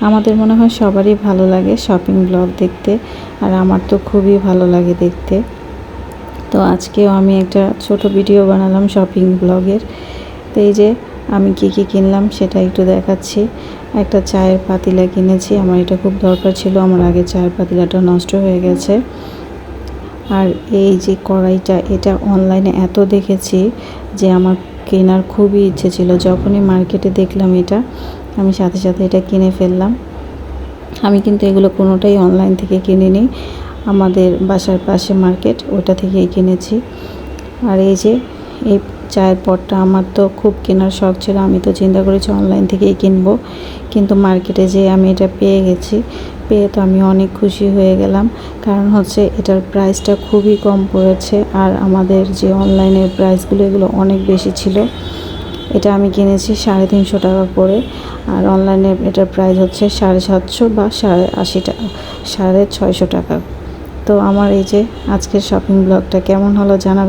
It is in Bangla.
আমাদের মনে হয় সবারই ভালো লাগে শপিং ব্লগ দেখতে, আর আমার তো খুবই ভালো লাগে দেখতে। তো আজকেও আমি একটা ছোট ভিডিও বানালাম শপিং ব্লগের। তো এই যে আমি কি কিনলাম সেটা একটু দেখাচ্ছি। একটা চায়ের পাতিলা কিনেছি, আমার এটা খুব দরকার ছিল, আমার আগে চায়ের পাতিলাটা নষ্ট হয়ে গেছে। আর এই যে কড়াইটা, এটা অনলাইনে এত দেখেছি যে আমার কেনার খুবই ইচ্ছে ছিল। যখনই মার্কেটে দেখলাম এটা, আমি সাথে সাথে এটা কিনে ফেললাম। আমি কিন্তু এগুলো কোনোটাই অনলাইন থেকে কিনিনি, আমাদের বাসার পাশে মার্কেট, ওটা থেকেই কিনেছি। আর এই যে এই চায়ের পটটা আমার তো খুব কেনার শখ ছিল, আমি তো চিন্তা করেছি অনলাইন থেকেই কিনবো, কিন্তু মার্কেটে যেয়ে আমি এটা পেয়ে গেছি। পেয়ে তো আমি অনেক খুশি হয়ে গেলাম, কারণ হচ্ছে এটার প্রাইসটা খুবই কম পড়েছে। আর আমাদের যে অনলাইনের প্রাইসগুলো এগুলো অনেক বেশি ছিল। এটা আমি কিনেছি 350 টাকা করে, আর অনলাইনে এটার প্রাইস হচ্ছে 750 বা 80 টাকা, 650 টাকা। তো আমার এই যে আজকের শপিং ব্লগটা কেমন হলো জানাবেন।